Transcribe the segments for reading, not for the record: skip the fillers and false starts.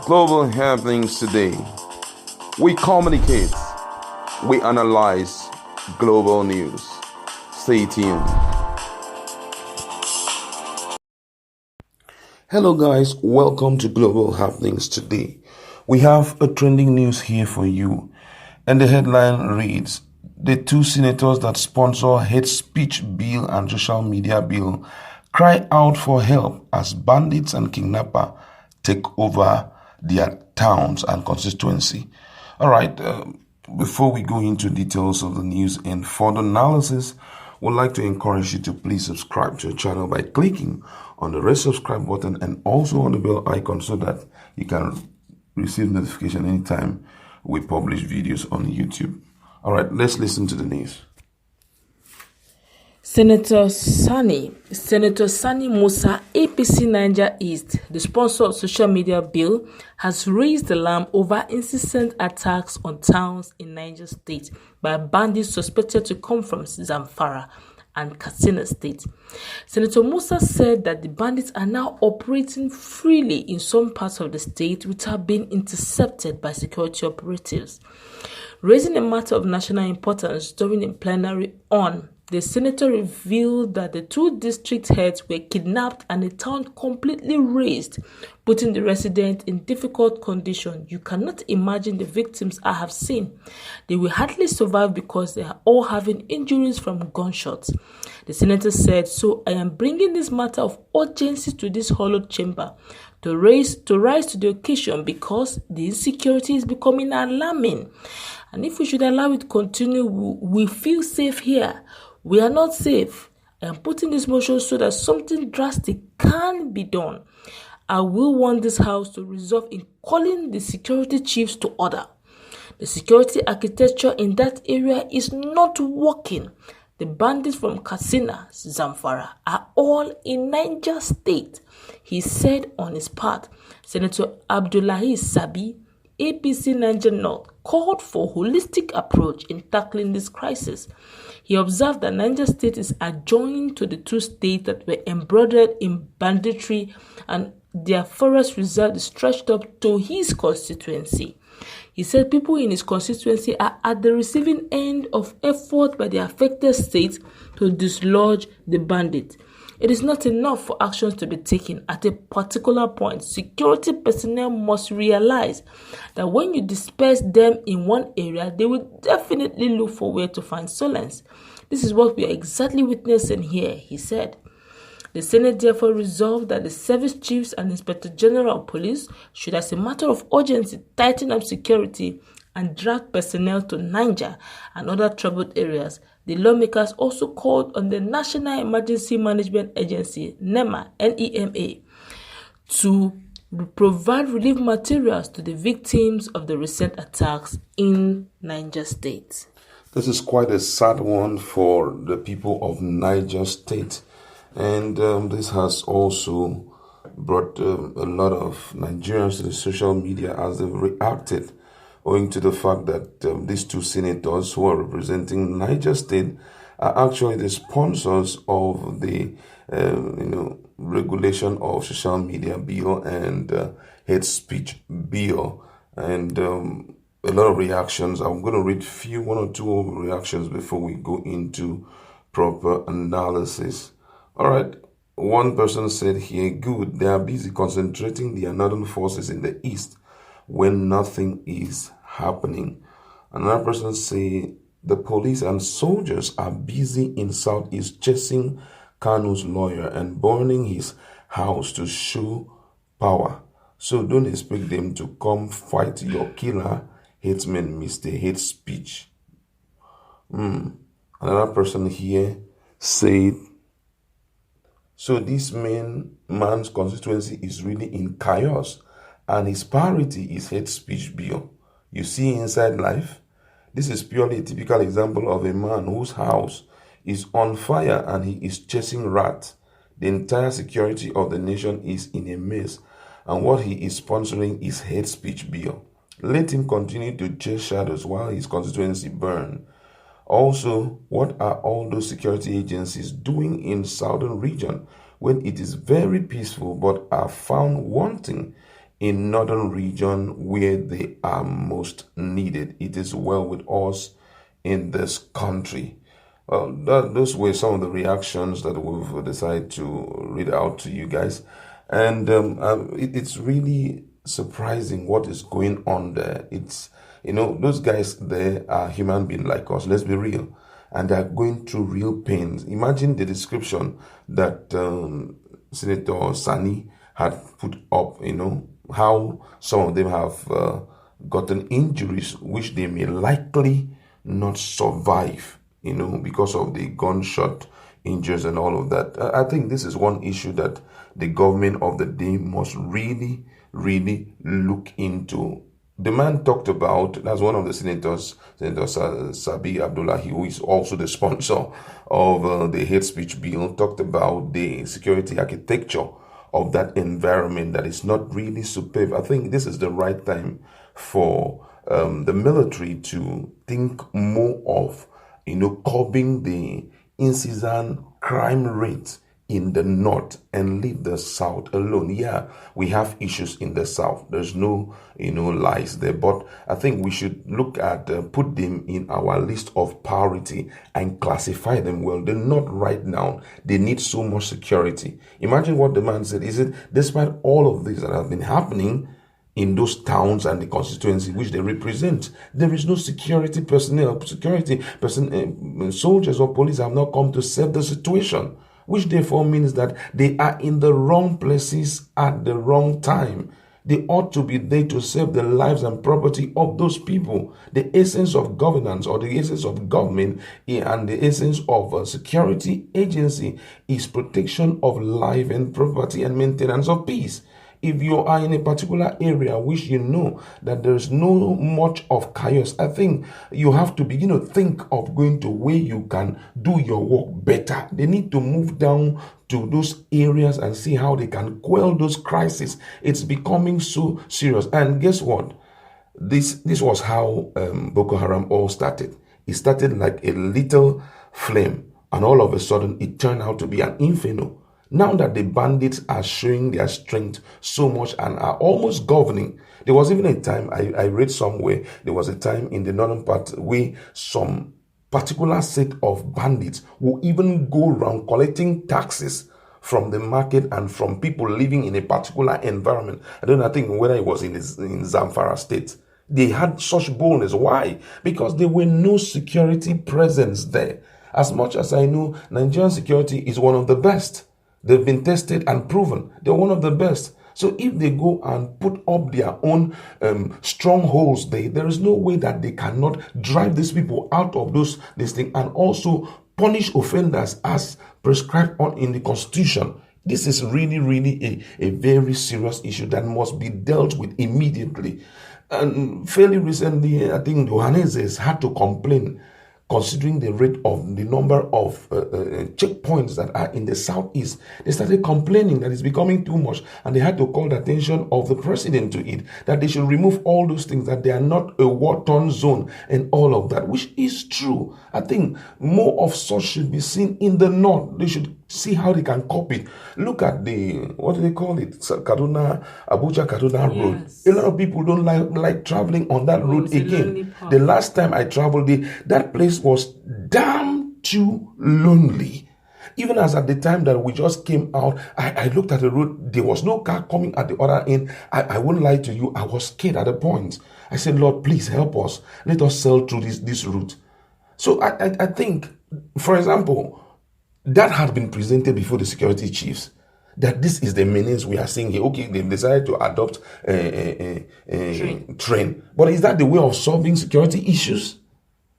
Global happenings today. We communicate, we analyze global news. Stay tuned. Hello guys, welcome to Global Happenings Today. We have a trending news here for you, and the headline reads, the two senators that sponsor hate speech bill and social media bill cry out for help as bandits and kidnappers take over their towns and constituency. All right, before we go into details of the news and further analysis, we'd like to encourage you to please subscribe to our channel by clicking on the red subscribe button and also on the bell icon so that you can receive notification anytime we publish videos on YouTube. All right, let's listen to the news. Senator Sani Musa, APC Niger East, the sponsor of social media bill, has raised the alarm over incessant attacks on towns in Niger State by bandits suspected to come from Zamfara and Katsina State. Senator Musa said that the bandits are now operating freely in some parts of the state without being intercepted by security operatives. Raising a matter of national importance during a plenary on, the senator revealed that the two district heads were kidnapped and the town completely razed, putting the residents in difficult condition. You cannot imagine the victims I have seen. They will hardly survive because they are all having injuries from gunshots. The senator said, so I am bringing this matter of urgency to this hollowed chamber to rise to the occasion because the insecurity is becoming alarming. And if we should allow it to continue, we feel safe here. We are not safe. I am putting this motion so that something drastic can be done. I will want this house to resolve in calling the security chiefs to order. The security architecture in that area is not working. The bandits from Katsina, Zamfara are all in Niger State, he said on his part. Senator Abdullahi Sabi, APC Niger North, called for holistic approach in tackling this crisis. He observed that Niger State is adjoined to the two states that were embroidered in banditry and their forest reserve is stretched up to his constituency. He said people in his constituency are at the receiving end of effort by the affected states to dislodge the bandits. It is not enough for actions to be taken at a particular point. Security personnel must realize that when you disperse them in one area, they will definitely look for where to find solace. This is what we are exactly witnessing here, he said. The Senate therefore resolved that the service chiefs and Inspector General of Police should, as a matter of urgency, tighten up security and drag personnel to Niger and other troubled areas. The lawmakers also called on the National Emergency Management Agency, NEMA, to provide relief materials to the victims of the recent attacks in Niger State. This is quite a sad one for the people of Niger State. And this has also brought a lot of Nigerians to the social media as they've reacted, owing to the fact that these two senators who are representing Niger State are actually the sponsors of the regulation of social media bill and hate speech bill. And a lot of reactions. I'm going to read one or two reactions before we go into proper analysis. All right, one person said here, good, they are busy concentrating their northern forces in the east when nothing is happening. Another person say, the police and soldiers are busy in southeast chasing Kanu's lawyer and burning his house to show power. So don't expect them to come fight your killer hatemen, Mr. Hate Speech. Another person here said, so this man's constituency is really in chaos and his priority is hate speech bill. You see inside life, this is purely a typical example of a man whose house is on fire and he is chasing rats. The entire security of the nation is in a mess and what he is sponsoring is hate speech bill. Let him continue to chase shadows while his constituency burns. Also, what are all those security agencies doing in southern region when it is very peaceful but are found wanting in northern region where they are most needed. It is well with us in this country. Well, those were some of the reactions that we've decided to read out to you guys. And it's really surprising what is going on there. It's, those guys there are human beings like us, let's be real. And they're going through real pains. Imagine the description that Senator Sani had put up, how some of them have gotten injuries which they may likely not survive, because of the gunshot injuries and all of that. I think this is one issue that the government of the day must really, really look into. The man talked about, that's one of the senators, Senator Sabi Abdullahi, who is also the sponsor of the hate speech bill, talked about the security architecture of that environment that is not really superb. I think this is the right time for the military to think more of, curbing the incessant crime rate in the north and leave the south alone. Yeah, we have issues in the south. There's no, lies there. But I think we should look at, put them in our list of priority and classify them well. The north right now, they need so much security. Imagine what the man said. Is it, despite all of this that have been happening in those towns and the constituency which they represent, there is no security personnel, soldiers or police have not come to save the situation, which therefore means that they are in the wrong places at the wrong time. They ought to be there to save the lives and property of those people. The essence of governance, or the essence of government, and the essence of a security agency is protection of life and property and maintenance of peace. If you are in a particular area which you know that there is no much of chaos, I think you have to begin to think of going to where you can do your work better. They need to move down to those areas and see how they can quell those crises. It's becoming so serious. And guess what? This was how Boko Haram all started. It started like a little flame, and all of a sudden it turned out to be an inferno. Now that the bandits are showing their strength so much and are almost governing, there was even a time, I read somewhere, there was a time in the northern part where some particular set of bandits will even go around collecting taxes from the market and from people living in a particular environment. I think whether it was in Zamfara state. They had such boldness. Why? Because there were no security presence there. As much as I know, Nigerian security is one of the best. They've been tested and proven. They're one of the best. So if they go and put up their own strongholds there is no way that they cannot drive these people out of this thing and also punish offenders as prescribed in the Constitution. This is really, really a very serious issue that must be dealt with immediately. And fairly recently, I think Johannes had to complain, considering the rate of the number of checkpoints that are in the southeast. They started complaining that it's becoming too much, and they had to call the attention of the president to it, that they should remove all those things, that they are not a war-torn zone and all of that, which is true. I think more of such should be seen in the north. They should see how they can copy. Look at what do they call it? Abuja-Kaduna road. Yes. A lot of people don't like traveling on that road again. The last time I traveled, that place was damn too lonely. Even as at the time that we just came out, I looked at the road. There was no car coming at the other end. I won't lie to you. I was scared at a point. I said, Lord, please help us. Let us sail through this route. So I think, for example, that had been presented before the security chiefs, that this is the menace we are seeing here. Okay, they've decided to adopt a train. But is that the way of solving security issues?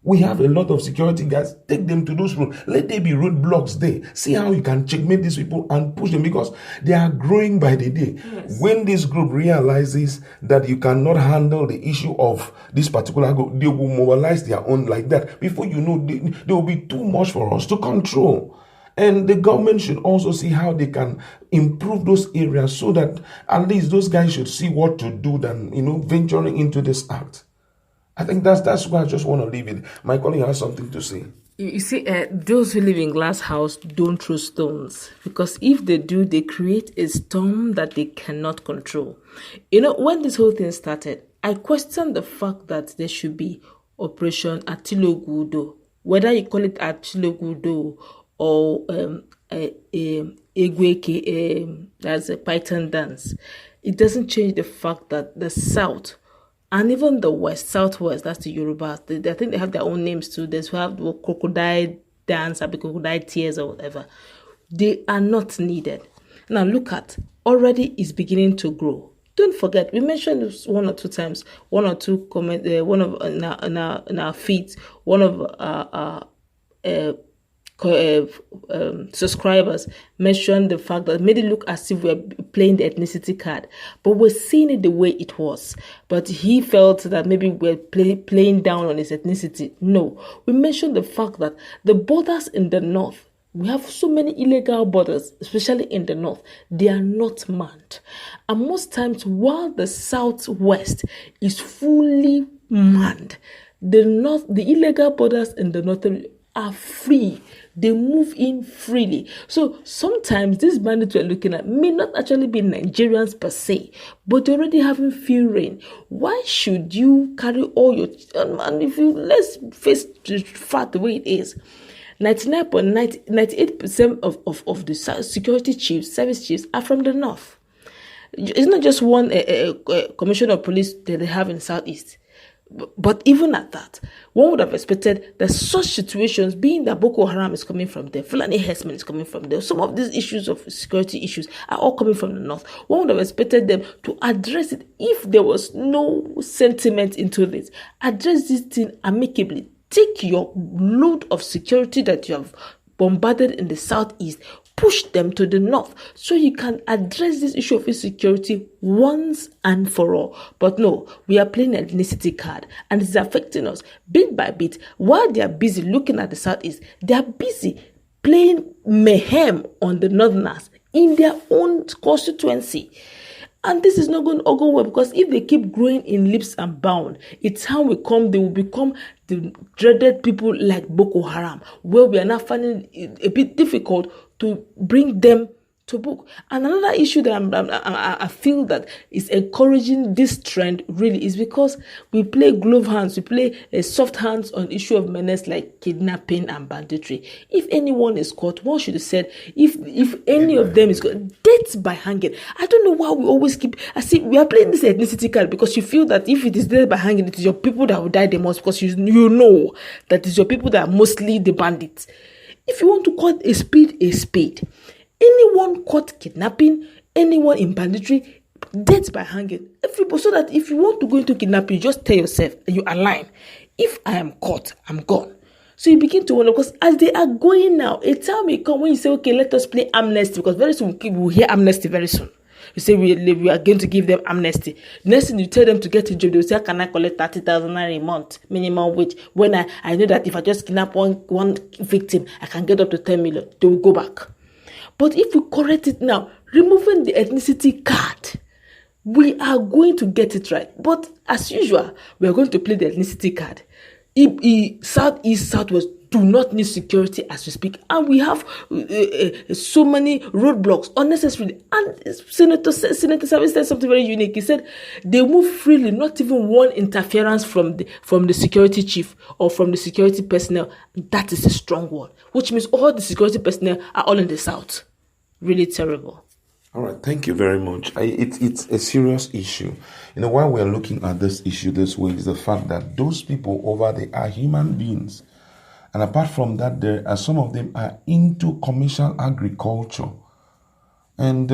We have a lot of security guys. Take them to those roads. Let there be roadblocks there. See how you can checkmate these people and push them, because they are growing by the day. Yes. When this group realizes that you cannot handle the issue of this particular group, they will mobilize their own like that. Before you know, they will be too much for us to control. And the government should also see how they can improve those areas, so that at least those guys should see what to do than, venturing into this act. I think that's why I just want to leave it. My colleague has something to say. You see, those who live in glass house don't throw stones, because if they do, they create a storm that they cannot control. When this whole thing started, I questioned the fact that there should be Operation Atilogudo, whether you call it Atilogudo or Egweke, that's a Python dance. It doesn't change the fact that the South and even the West, Southwest, that's the Yorubas. I think they have their own names too. There's who have the crocodile dance, or the crocodile tears, or whatever. They are not needed. Now look at, already is beginning to grow. Don't forget, we mentioned this one or two times, one or two comment, one of in our feeds, one of subscribers mentioned the fact that made it look as if we're playing the ethnicity card, but we're seeing it the way it was. But he felt that maybe we're playing down on his ethnicity. No, we mentioned the fact that the borders in the north, we have so many illegal borders, especially in the north. They are not manned. And most times, while the southwest is fully manned, the illegal borders in the north are free. They move in freely. So sometimes these bandits we're looking at may not actually be Nigerians per se, but they're already having free reign. Why should you carry all your... And if you... Let's face the fact the way it is. 98% of the security chiefs, service chiefs are from the north. It's not just one commissioner of police that they have in Southeast. But even at that, one would have expected that such situations, being that Boko Haram is coming from there, Fulani herdsmen is coming from there, some of these issues of security issues are all coming from the north. One would have expected them to address it if there was no sentiment into this. Address this thing amicably. Take your load of security that you have bombarded in the southeast, push them to the north so you can address this issue of insecurity once and for all. But no, we are playing an ethnicity card, and it's affecting us bit by bit. While they are busy looking at the southeast, they are busy playing mayhem on the northerners in their own constituency. And this is not going to go well, because if they keep growing in leaps and bounds, it's how they will become the dreaded people like Boko Haram, where we are now finding it a bit difficult to bring them to book. And another issue that I feel that is encouraging this trend really is because we play glove hands, we play soft hands on issue of menace like kidnapping and banditry. If anyone is caught, one should have said, if any of them is caught, death by hanging. I don't know why we always we are playing this ethnicity card because you feel that if it is death by hanging, it is your people that will die the most, because you know that it's your people that are mostly the bandits. If you want to call a spade, anyone caught kidnapping, anyone in banditry, death by hanging. Everybody, so that if you want to go into kidnapping, you just tell yourself and you align. If I am caught, I'm gone. So you begin to wonder, because as they are going now, a time will come when you say, okay, let us play amnesty, because very soon we'll hear amnesty very soon. You say we are going to give them amnesty. Next thing you tell them to get a job, they will say, can I collect 30,000 naira a month minimum wage? When I know that if I just kidnap one victim, I can get up to 10 million. They will go back. But if we correct it now, removing the ethnicity card, we are going to get it right. But as usual, we are going to play the ethnicity card. Southeast, Southwest do not need security as we speak. And we have so many roadblocks unnecessarily. And Senator Service said something very unique. He said they move freely, not even one interference from the security chief or from the security personnel. That is a strong word, which means all the security personnel are all in the south. Really terrible. All right, thank you very much. It's a serious issue. Why we're looking at this issue this way is the fact that those people over there are human beings. And apart from that, there are some of them are into commercial agriculture. And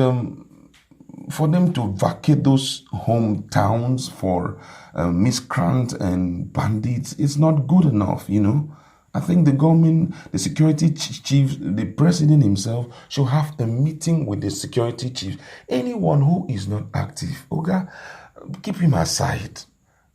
for them to vacate those hometowns for miscreants and bandits, it's not good enough, I think the government, the security chief, the president himself should have a meeting with the security chief. Anyone who is not active, okay, keep him aside.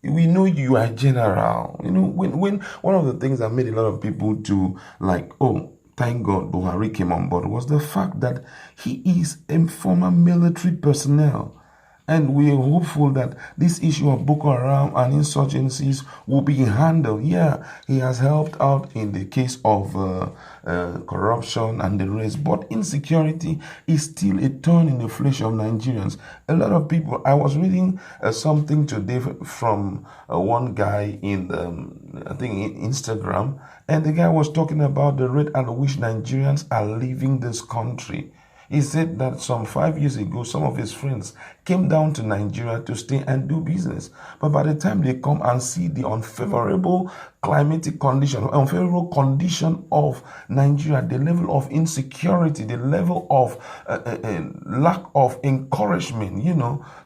We know you are general. When one of the things that made a lot of people to thank God Buhari came on board was the fact that he is a former military personnel. And we are hopeful that this issue of Boko Haram and insurgencies will be handled. Yeah, he has helped out in the case of corruption and the rest, but insecurity is still a thorn in the flesh of Nigerians. A lot of people, I was reading something today from one guy in, I think, in Instagram, and the guy was talking about the rate at which Nigerians are leaving this country. He said that some 5 years ago, some of his friends came down to Nigeria to stay and do business. But by the time they come and see the unfavorable climatic condition, unfavorable condition of Nigeria, the level of insecurity, the level of lack of encouragement,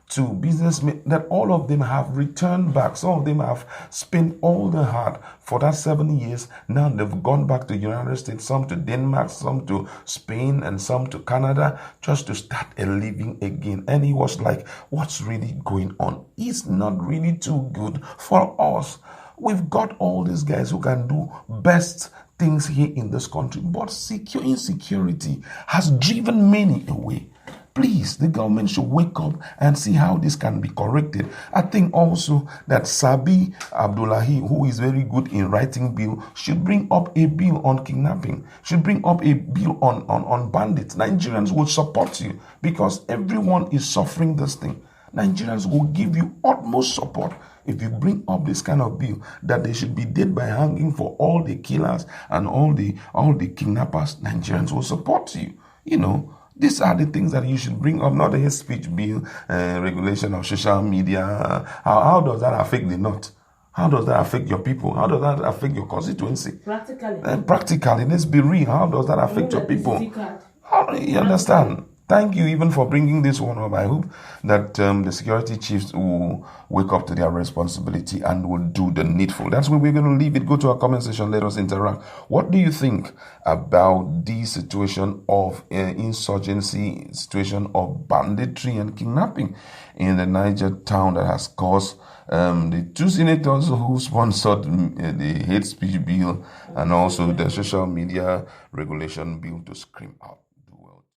to businessmen, that all of them have returned back. Some of them have spent all the hard for that 7 years. Now they've gone back to the United States, some to Denmark, some to Spain, and some to Canada, just to start a living again. And he was like, what's really going on? It's not really too good for us. We've got all these guys who can do best things here in this country, but insecurity has driven many away. Please, the government should wake up and see how this can be corrected. I think also that Sabi Abdullahi, who is very good in writing bill, should bring up a bill on kidnapping, should bring up a bill on bandits. Nigerians will support you because everyone is suffering this thing. Nigerians will give you utmost support if you bring up this kind of bill that they should be dead by hanging for all the killers and all the kidnappers. Nigerians will support you. These are the things that you should bring up, not a hate speech bill, regulation of social media. How does that affect the North? How does that affect your people? How does that affect your constituency? Practically, let's be real. How does that affect your people? How do you understand? Thank you even for bringing this one up. I hope that the security chiefs will wake up to their responsibility and will do the needful. That's where we're going to leave it. Go to our comment section. Let us interact. What do you think about the situation of insurgency, situation of banditry and kidnapping in the Niger town that has caused the two senators who sponsored the hate speech bill and also the social media regulation bill to scream out?